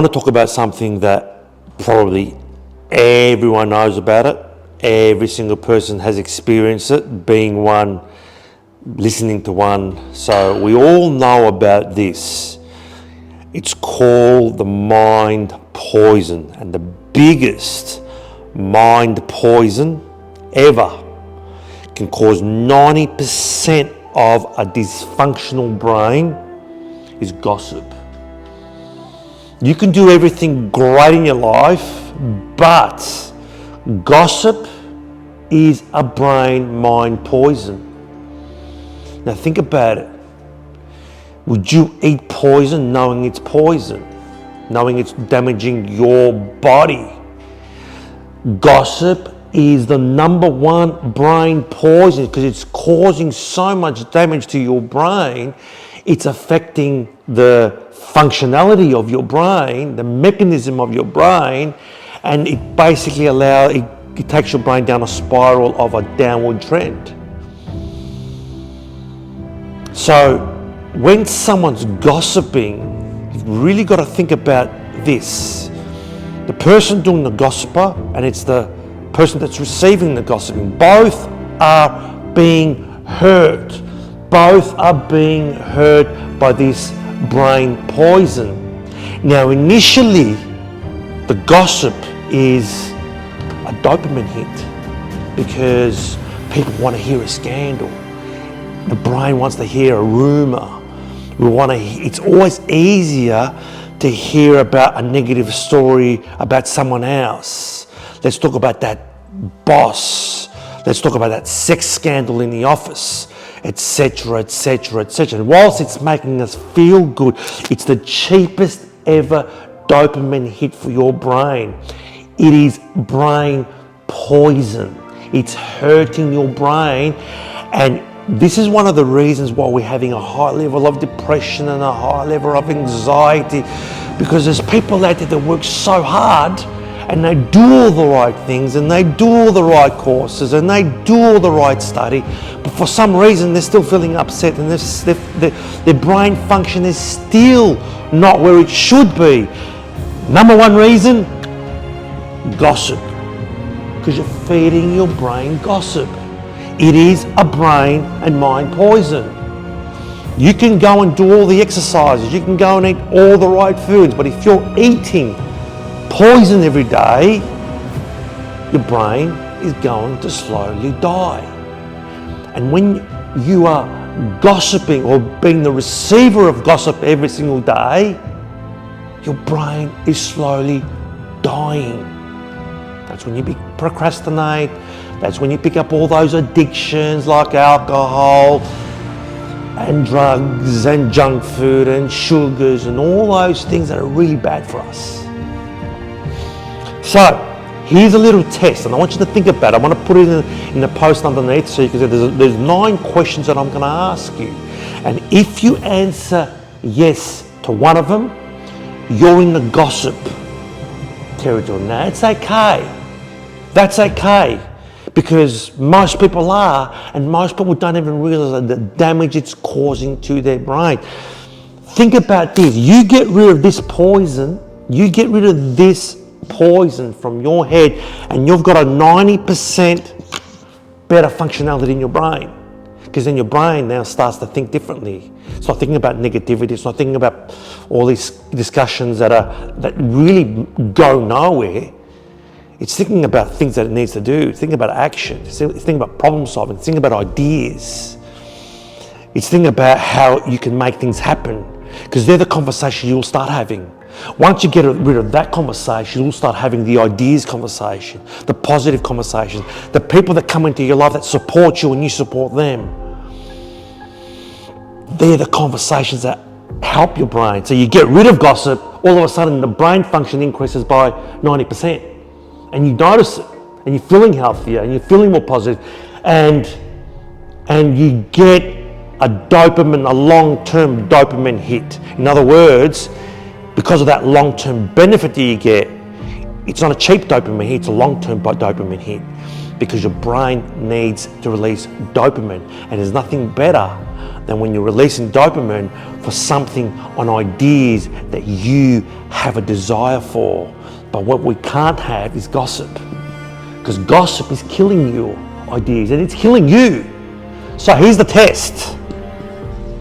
I want to talk about something that probably everyone knows about it. Every single person has experienced it, being one, listening to one. So we all know about this. It's called the mind poison, and the biggest mind poison ever can cause 90% of a dysfunctional brain is gossip. You can do everything great in your life, but gossip is a brain mind poison. Now think about it. Would you eat poison knowing it's poison, knowing it's damaging your body? Gossip is the number one brain poison because it's causing so much damage to your brain. It's affecting the functionality of your brain, the mechanism of your brain, and it basically it takes your brain down a spiral of a downward trend. So when someone's gossiping, you've really got to think about this. The person doing the gossiper and it's the person that's receiving the gossiping, both are being hurt. Both are being hurt by this brain poison. Now initially, the gossip is a dopamine hit because people want to hear a scandal. The brain wants to hear a rumor. It's always easier to hear about a negative story about someone else. Let's talk about that boss. Let's talk about that sex scandal in the office, etc., etc., etc. And whilst it's making us feel good, it's the cheapest ever dopamine hit for your brain. It is brain poison. It's hurting your brain, and this is one of the reasons why we're having a high level of depression and a high level of anxiety, because there's people out there that work so hard and they do all the right things and they do all the right courses and they do all the right study, but for some reason they're still feeling upset and their brain function is still not where it should be. Number one reason, gossip, because you're feeding your brain gossip. It is a brain and mind poison. You can go and do all the exercises, you can go and eat all the right foods, but if you're eating poison every day, your brain is going to slowly die. And when you are gossiping or being the receiver of gossip every single day, your brain is slowly dying. That's when you procrastinate. That's when you pick up all those addictions like alcohol and drugs and junk food and sugars and all those things that are really bad for us. So here's a little test, and I want you to think about it. I want to put it in the post underneath so you can see there's 9 questions that I'm going to ask you. And if you answer yes to one of them, you're in the gossip territory. Now, it's okay. That's okay. Because most people are, and most people don't even realize the damage it's causing to their brain. Think about this. You get rid of this poison, from your head, and you've got a 90% better functionality in your brain. Because then your brain now starts to think differently. It's not thinking about negativity. It's not thinking about all these discussions that really go nowhere. It's thinking about things that it needs to do. It's thinking about action. It's thinking about problem solving. It's thinking about ideas. It's thinking about how you can make things happen. Because they're the conversation you'll start having. Once you get rid of that conversation, you'll start having the ideas conversation, the positive conversation, the people that come into your life that support you and you support them. They're the conversations that help your brain. So you get rid of gossip, all of a sudden the brain function increases by 90%. And you notice it, and you're feeling healthier, and you're feeling more positive, and you get a long-term dopamine hit. In other words, because of that long-term benefit that you get, it's not a cheap dopamine hit, it's a long-term dopamine hit, because your brain needs to release dopamine, and there's nothing better than when you're releasing dopamine for something on ideas that you have a desire for. But what we can't have is gossip, because gossip is killing your ideas and it's killing you. So here's the test.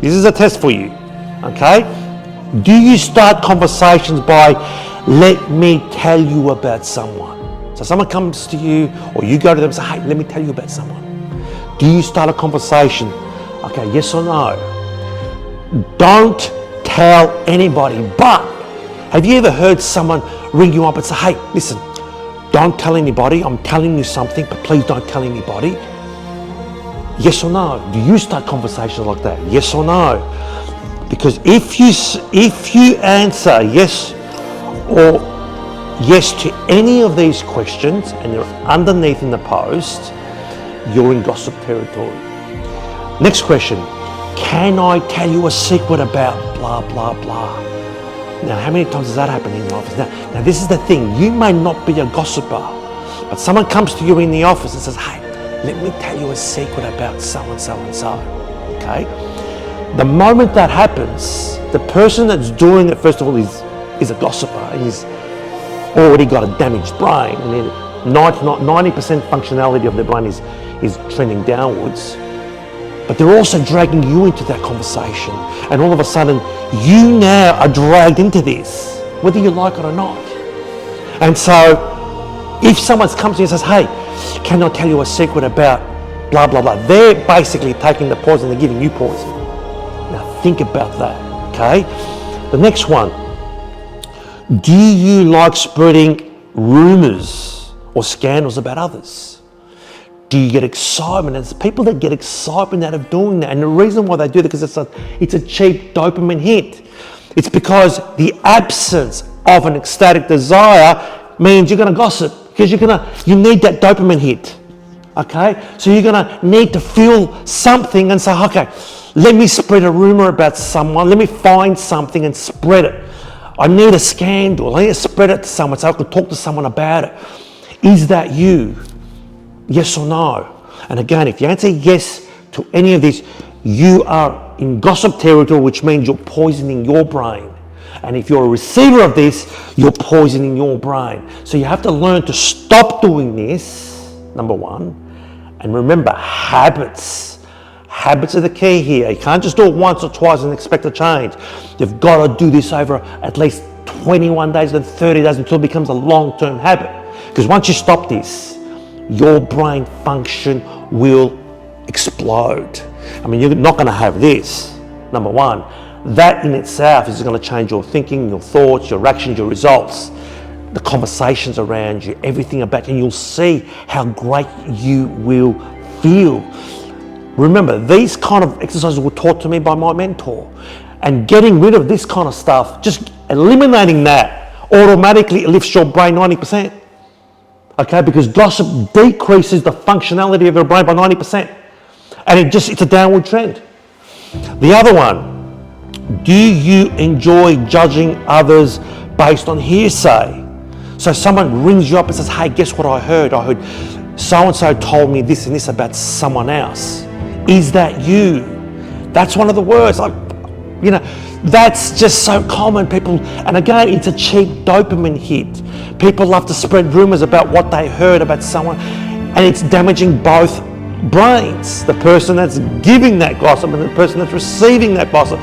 This is a test for you, okay? Do you start conversations by, let me tell you about someone? So someone comes to you, or you go to them and say, hey, let me tell you about someone. Do you start a conversation? Okay, yes or no? Don't tell anybody, but have you ever heard someone ring you up and say, hey, listen, don't tell anybody, I'm telling you something, but please don't tell anybody? Yes or no? Do you start conversations like that? Yes or no? Because if you answer yes or yes to any of these questions and you're underneath in the post, you're in gossip territory. Next question, can I tell you a secret about blah, blah, blah? Now, how many times does that happen in the office? Now this is the thing, you may not be a gossiper, but someone comes to you in the office and says, hey, let me tell you a secret about so-and-so and so, okay? The moment that happens, the person that's doing it, first of all, is a gossiper and he's already got a damaged brain, and then 90% functionality of their brain is trending downwards. But they're also dragging you into that conversation, and all of a sudden, you now are dragged into this, whether you like it or not. And so, if someone comes to you and says, hey, can I tell you a secret about blah, blah, blah, they're basically taking the poison, they're giving you poison. Now think about that, okay? The next one, do you like spreading rumors or scandals about others? Do you get excitement? And it's people that get excitement out of doing that. And the reason why they do that, because it's a cheap dopamine hit. It's because the absence of an ecstatic desire means you're going to gossip, because you need that dopamine hit. Okay? So you're going to need to feel something and say, okay, let me spread a rumor about someone. Let me find something and spread it. I need a scandal. I need to spread it to someone so I could talk to someone about it. Is that you? Yes or no? And again, if you answer yes to any of these, you are in gossip territory, which means you're poisoning your brain. And if you're a receiver of this, you're poisoning your brain. So you have to learn to stop doing this, number one. And remember, habits. Habits are the key here. You can't just do it once or twice and expect a change. You've got to do this over at least 21 days and 30 days until it becomes a long-term habit. Because once you stop this, your brain function will explode. I mean, you're not going to have this, number one. That in itself is going to change your thinking, your thoughts, your actions, your results, the conversations around you, everything about you, and you'll see how great you will feel. Remember, these kind of exercises were taught to me by my mentor, and getting rid of this kind of stuff, just eliminating that, automatically lifts your brain 90%. Okay, because gossip decreases the functionality of your brain by 90%. And it's a downward trend. The other one, do you enjoy judging others based on hearsay? So someone rings you up and says, hey, guess what I heard? I heard so-and-so told me this and this about someone else. Is that you? That's one of the words. That's just so common, people. And again, it's a cheap dopamine hit. People love to spread rumors about what they heard about someone, and it's damaging both brains, the person that's giving that gossip and the person that's receiving that gossip.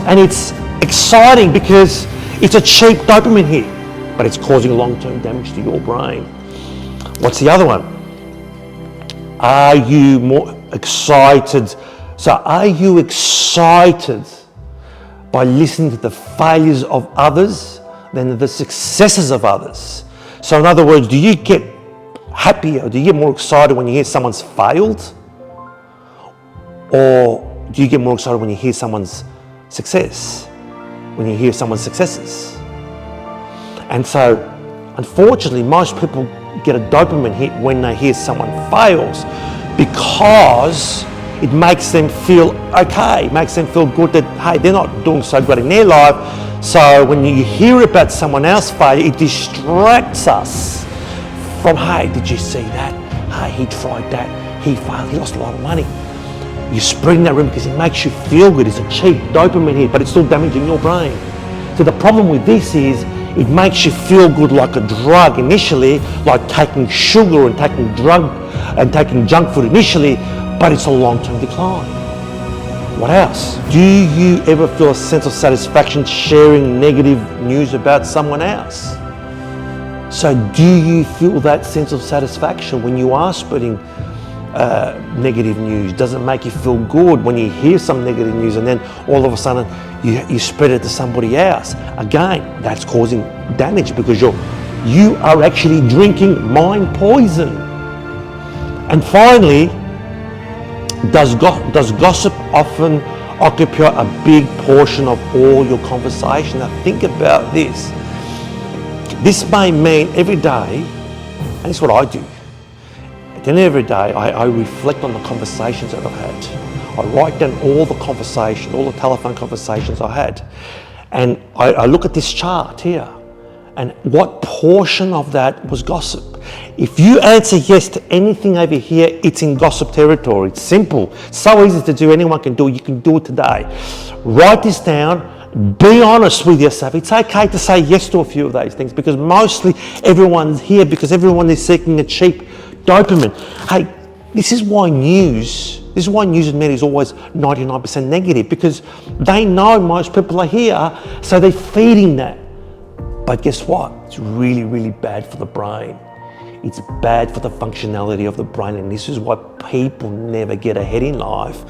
And it's exciting because it's a cheap dopamine hit, but it's causing long-term damage to your brain. What's the other one? Are you more excited? So are you excited by listening to the failures of others than the successes of others? So in other words, do you get happier, do you get more excited when you hear someone's failed? Or do you get more excited when you hear someone's success? When you hear someone's successes? And so, unfortunately, most people get a dopamine hit when they hear someone fails, because it makes them feel okay, makes them feel good that, hey, they're not doing so great in their life. So when you hear about someone else failure, it distracts us from, hey, did you see that? Hey, he tried that, he failed, he lost a lot of money. You're spreading that rumor because it makes you feel good. It's a cheap dopamine hit, but it's still damaging your brain. So the problem with this is it makes you feel good like a drug initially, like taking sugar and taking junk food initially, but it's a long-term decline. What else? Do you ever feel a sense of satisfaction sharing negative news about someone else? So do you feel that sense of satisfaction when you are spreading negative news? Does it make you feel good when you hear some negative news and then all of a sudden you spread it to somebody else? Again, that's causing damage because you are actually drinking mind poison. And finally, does gossip often occupy a big portion of all your conversation? Now think about this. This may mean every day, and it's what I do, at the end of every day, I reflect on the conversations that I've had. I write down all the conversations, all the telephone conversations I had. And I look at this chart here, and what portion of that was gossip? If you answer yes to anything over here, it's in gossip territory. It's simple, so easy to do, anyone can do it, you can do it today. Write this down. Be honest with yourself. It's okay to say yes to a few of those things because mostly everyone's here because everyone is seeking a cheap dopamine. Hey, this is why news and media is always 99% negative because they know most people are here, so they're feeding that. But guess what? It's really, really bad for the brain. It's bad for the functionality of the brain, and this is why people never get ahead in life.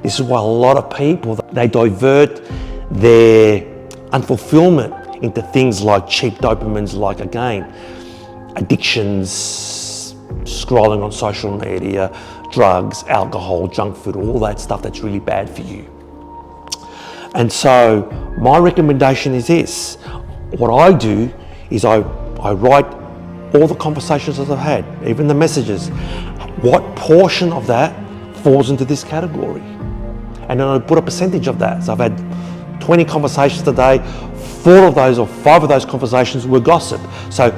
This is why a lot of people, they divert their unfulfillment into things like cheap dopamines, like again, addictions, scrolling on social media, drugs, alcohol, junk food, all that stuff that's really bad for you. And so my recommendation is this. What I do is I write all the conversations that I've had, even the messages. What portion of that falls into this category? And then I put a percentage of that. So I've had 20 conversations today, 4 of those or 5 of those conversations were gossip. So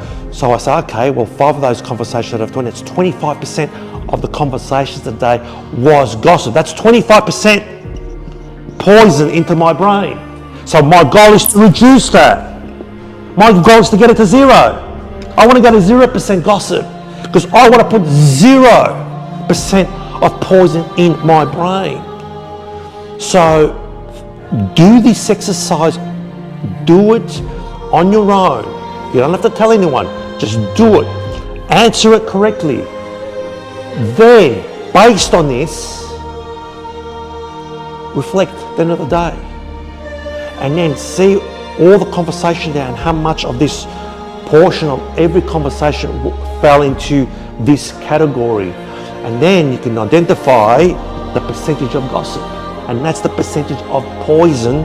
I say, okay, well, 5 of those conversations that I've done, it's 25% of the conversations today was gossip. That's 25% poison into my brain. So my goal is to reduce that. My goal is to get it to 0. I want to go to 0% gossip because I want to put 0% of poison in my brain. So do this exercise, do it on your own. You don't have to tell anyone, just do it. Answer it correctly. Then, based on this, reflect at the end of the day. And then see all the conversation down, how much of this portion of every conversation fell into this category. And then you can identify the percentage of gossip. And that's the percentage of poison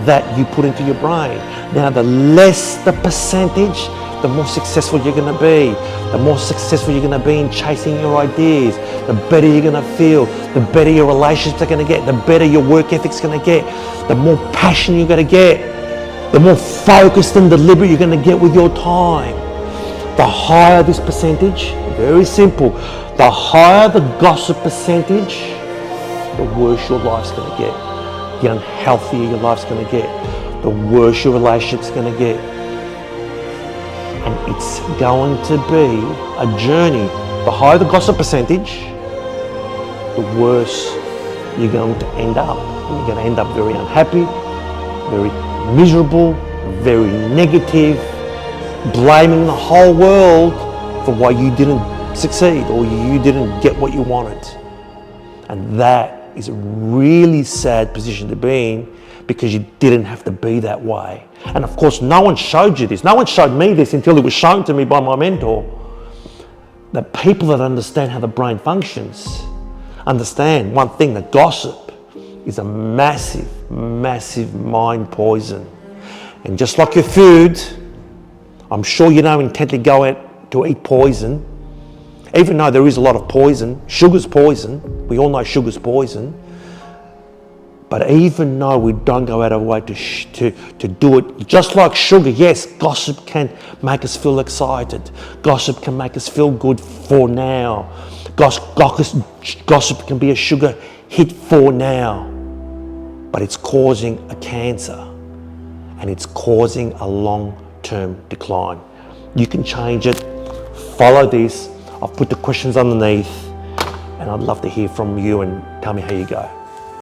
that you put into your brain. Now, the less the percentage, the more successful you're going to be. The more successful you're going to be in chasing your ideas, the better you're going to feel, the better your relationships are going to get, the better your work ethic's going to get, the more passion you're going to get, the more focused and deliberate you're going to get with your time. The higher this percentage, very simple, the higher the gossip percentage, the worse your life's going to get, the unhealthier your life's going to get, the worse your relationship's going to get. And it's going to be a journey. The higher the gossip percentage, the worse you're going to end up. And you're going to end up very unhappy, very miserable, very negative, blaming the whole world for why you didn't succeed or you didn't get what you wanted. And that is a really sad position to be in because you didn't have to be that way. And of course, no one showed you this. No one showed me this until it was shown to me by my mentor. The people that understand how the brain functions understand one thing, that gossip is a massive, massive mind poison. And just like your food, I'm sure you don't intently go out to eat poison. Even though there is a lot of poison, sugar's poison. We all know sugar's poison. But even though we don't go out of our way to do it, just like sugar, yes, gossip can make us feel excited. Gossip can make us feel good for now. Gossip can be a sugar hit for now, but it's causing a cancer and it's causing a long-term decline. You can change it. Follow this. I've put the questions underneath and I'd love to hear from you and tell me how you go.